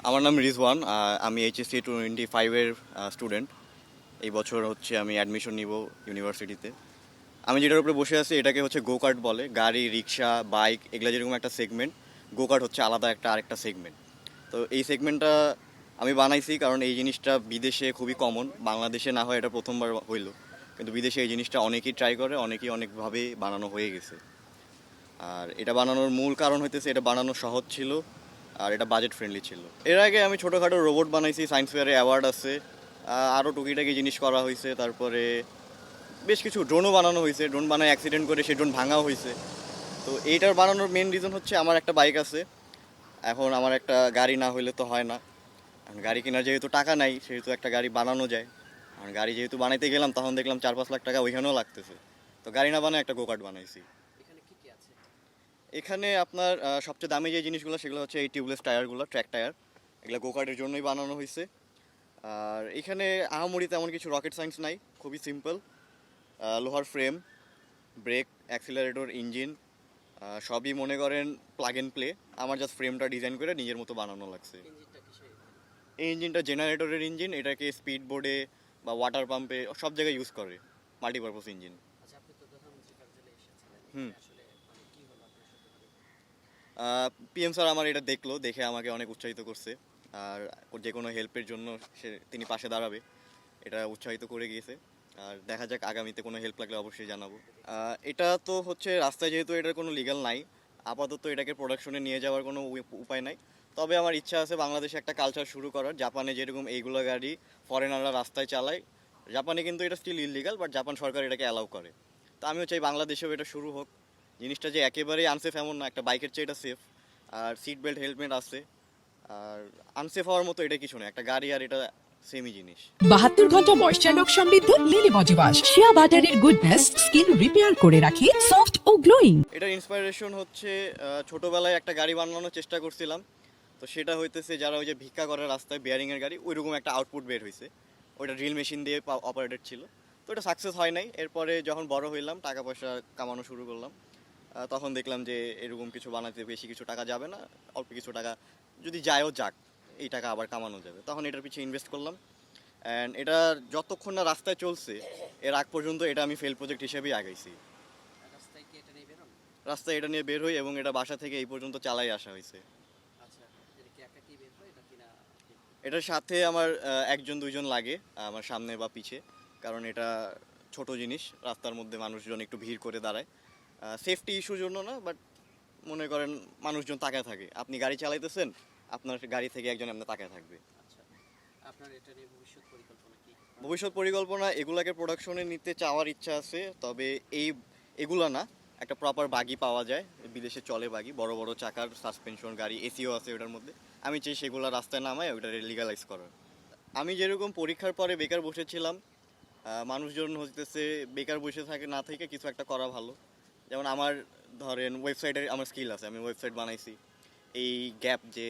আমার নাম রিজওয়ান। আমি এইচএসসি 25-এর স্টুডেন্ট। এই বছর হচ্ছে আমি অ্যাডমিশন নিব ইউনিভার্সিটিতে। আমি যেটার উপরে বসে আছি এটাকে হচ্ছে গো কার্ট বলে। গাড়ি, রিক্সা, বাইক এগুলো যেরকম একটা সেগমেন্ট, গো কার্ট হচ্ছে আলাদা আরেকটা সেগমেন্ট। তো এই সেগমেন্টটা আমি বানাইছি কারণ এই জিনিসটা বিদেশে খুবই কমন। বাংলাদেশে না হয় এটা প্রথমবার হইলো, কিন্তু বিদেশে এই জিনিসটা অনেকেই ট্রাই করে, অনেকেই অনেকভাবে বানানো হয়ে গেছে। আর এটা বানানোর মূল কারণ হইতেছে এটা বানানো সহজ ছিল, আর এটা বাজেট ফ্রেন্ডলি ছিল। এর আগে আমি ছোটোখাটো রোবট বানাইছি, সায়েন্স ফেয়ারে অ্যাওয়ার্ড আছে। আরও টুকিটাকি জিনিস করা হয়েছে। তারপরে বেশ কিছু ড্রোনও বানানো হয়েছে। ড্রোন বানায় অ্যাক্সিডেন্ট করে সেই ড্রোন ভাঙাও হয়েছে। তো এইটার বানানোর মেন রিজন হচ্ছে আমার একটা বাইক আছে। এখন আমার একটা গাড়ি না হইলে তো হয় না। এখন গাড়ি কেনার যেহেতু টাকা নাই, সেহেতু একটা গাড়ি বানানো যায়। আর গাড়ি যেহেতু বানাইতে গেলাম তখন দেখলাম 4-5 লাখ টাকা ওইখানেও লাগতেছে। তো গাড়ি না বানায় একটা গোকার্ট বানাইছি। এখানে কি কি আছে? এখানে আপনার সবচেয়ে দামি যে জিনিসগুলো সেগুলো হচ্ছে এই টিউবলেস টায়ারগুলো, ট্র্যাক টায়ার। এগুলো গোকার্টের জন্যই বানানো হয়েছে। আর এখানে আহামরি তেমন কিছু রকেট সায়েন্স নাই, খুবই সিম্পল। লোহার ফ্রেম, ব্রেক, অ্যাক্সিলারেটর, ইঞ্জিন সবই মনে করেন প্লাগ অ্যান্ড প্লে। আমার জাস্ট ফ্রেমটা ডিজাইন করে নিজের মতো বানানো লাগছে। ইঞ্জিনটা কিসের? এই ইঞ্জিনটা জেনারেটরের ইঞ্জিন। এটাকে স্পিড বোর্ডে বা ওয়াটার পাম্পে সব জায়গায় ইউজ করে, মাল্টিপারপাস ইঞ্জিন। আচ্ছা, আপনি তো প্রধানমন্ত্রীর কার্যালয়ে এসেছিলেন। হুম। আসলে কি হলো আপনার সাথে করে? পিএম স্যার আমার এটা দেখলো, দেখে আমাকে অনেক উৎসাহিত করছে। আর ওর যে কোনো হেল্পের জন্য তিনি পাশে দাঁড়াবে, এটা উৎসাহিত করে গিয়েছে। আর দেখা যাক আগামীতে কোনো হেল্প লাগলে অবশ্যই জানাবো। এটা তো হচ্ছে রাস্তায়, যেহেতু এটার কোনো লিগ্যাল নাই, আপাতত এটাকে প্রোডাকশনে নিয়ে যাওয়ার কোনো উপায় নাই। তবে আমার ইচ্ছা আছে বাংলাদেশে একটা কালচার শুরু করার। জাপানে যেরকম এইগুলো গাড়ি ফরেনাররা রাস্তায় চালায়, জাপানে কিন্তু এটা স্টিল ইললিগাল, বাট জাপান সরকার এটাকে অ্যালাউ করে। তো আমিও চাই বাংলাদেশেও এটা শুরু হোক। জিনিসটা যে একেবারেই আনসেফ এমন না, একটা বাইকের চেয়ে এটা সেফ। আর সিট বেল্ট, হেলমেট আছে। আর আনসেফ হওয়ার মতো এটা কিছু না, একটা গাড়ি আর এটা সেমই জিনিস। 72 ঘন্টা ময়েশ্চার লক সমৃদ্ধ লিলি বডি ওয়াশ, শিয়া বাটারের গুডনেস স্কিন রিপেয়ার করে রাখে সফট ও গ্লোয়িং। এটার ইন্সপাইরেশন হচ্ছে ছোটোবেলায় একটা গাড়ি বানানোর চেষ্টা করছিলাম। তো সেটা হইতেছে যারা ওই যে ভিক্ষা করে রাস্তায় বিয়ারিংয়ের গাড়ি, ওইরকম একটা আউটপুট বের হয়েছে। ওইটা ড্রিল মেশিন দিয়ে অপারেটেড ছিল। তো এটা সাকসেস হয় নাই। এরপরে যখন বড় হইলাম, টাকা পয়সা কামানো শুরু করলাম, তখন দেখলাম যে এরকম কিছু বানাতে বেশি কিছু টাকা যাবে না, অল্প কিছু টাকা যদি যায়ও যাক, এই টাকা আবার কামানো যাবে। তখন এটার পিছিয়ে ইনভেস্ট করলাম। অ্যান্ড এটা যতক্ষণ না রাস্তায় চলছে, এর আগ পর্যন্ত এটা আমি ফেল প্রজেক্ট হিসেবেই আগাইছি। রাস্তায় কি এটা নিয়ে বেরোন? রাস্তায় এটা নিয়ে বের হই এবং এটা বাসা থেকে এই পর্যন্ত চালাই আসা হয়েছে। আচ্ছা, এটা কি একা কি বের হয় এটা কিনা? এটার সাথে আমার একজন দুইজন লাগে, আমার সামনে বা পিছে। কারণ এটা ছোট জিনিস, রাস্তার মধ্যে মানুষজন একটু ভিড় করে দাঁড়ায়। সেফটি ইস্যুর জন্য না, বাট মনে করেন মানুষজন তাকায় থাকে। আপনি গাড়ি চালাইতেছেন, আপনার গাড়ি থেকে একজন আপনার তাকায় থাকবে। আচ্ছা, আপনার এটা নিয়ে ভবিষ্যৎ পরিকল্পনা কি? ভবিষ্যৎ পরিকল্পনা এগুলাকে প্রোডাকশনে নিতে চাওয়ার ইচ্ছা আছে। তবে এগুলা না, একটা প্রপার বাগি পাওয়া যায়, বিদেশে চলে বাগি, বড় বড় চাকার সাসপেনশন গাড়ি, এসিও আছে ওটার মধ্যে। আমি চাই সেগুলো রাস্তায় নামায় ওটা লিগালাইজ করার। আমি যেরকম পরীক্ষার পরে বেকার বসেছিলাম, মানুষজন হইতেছে বেকার বসে থাকে না থেকে কিছু একটা করা ভালো। যেমন আমার ধরেন ওয়েবসাইটের আমার স্কিল আছে, আমি ওয়েবসাইট বানাইছি। এই গ্যাপ যে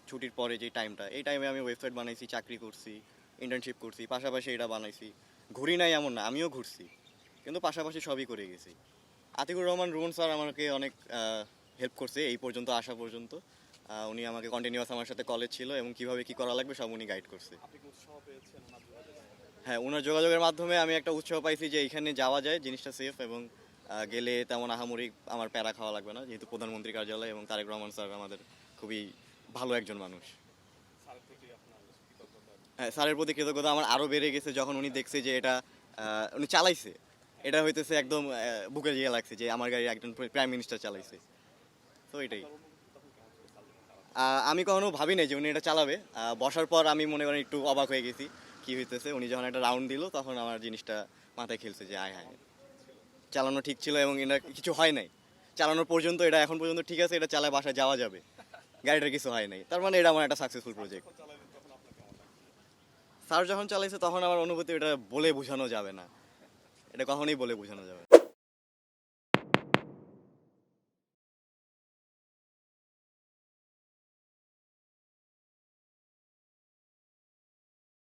ছুটির পরে যে টাইমটা, এই টাইমে আমি ওয়েবসাইট বানাইছি, চাকরি করছি, ইন্টার্নশিপ করছি, পাশাপাশি এটা বানাইছি। ঘুরি নাই এমন না, আমিও ঘুরছি, কিন্তু পাশাপাশি সবই করে গেছি। আতিকুর রহমান রুমন স্যার আমাকে অনেক হেল্প করছে এই পর্যন্ত আসা পর্যন্ত। উনি আমাকে কন্টিনিউয়াস আমার সাথে কলেজ ছিল এবং কিভাবে কি করা লাগবে সব উনি গাইড করছে। হ্যাঁ, ওনার যোগাযোগের মাধ্যমে আমি একটা উৎসাহ পাইছি যে এখানে যাওয়া যায়, জিনিসটা সেফ, এবং গেলে তেমন আহামরি আমার প্যারা খাওয়া লাগবে না, যেহেতু প্রধানমন্ত্রী কার্যালয় এবং তারেক রহমান স্যার আমাদের খুবই ভালো একজন মানুষ। হ্যাঁ, স্যারের প্রতি কৃতজ্ঞতা আমার আরও বেড়ে গেছে যখন উনি দেখছে যে এটা উনি চালাইছে। এটা হইতেছে একদম বুকে ইয়ে লাগছে যে আমার গাড়ি একজন প্রাইম মিনিস্টার চালাইছে। তো এটাই আমি কখনো ভাবি নাই যে উনি এটা চালাবে। বসার পর আমি মনে করেন একটু অবাক হয়ে গেছি কি হইতেছে। উনি যখন একটা রাউন্ড দিল তখন আমার জিনিসটা মাথায় খেলছে যে আয় হায়, চালানো ঠিক ছিল এবং এটা কিছু হয় নাই। চালানোর পর্যন্ত এটা এখন পর্যন্ত ঠিক আছে, এটা চালায় বাসায় যাওয়া যাবে, গাড়িটার কিছু হয় নাই। তার মানে এটা আমার একটা সাকসেসফুল প্রজেক্ট। স্যার যখন চালাইছে তখন আমার অনুভূতি এটা বলে বোঝানো যাবে না, এটা কখনোই বলে বোঝানো যাবে না।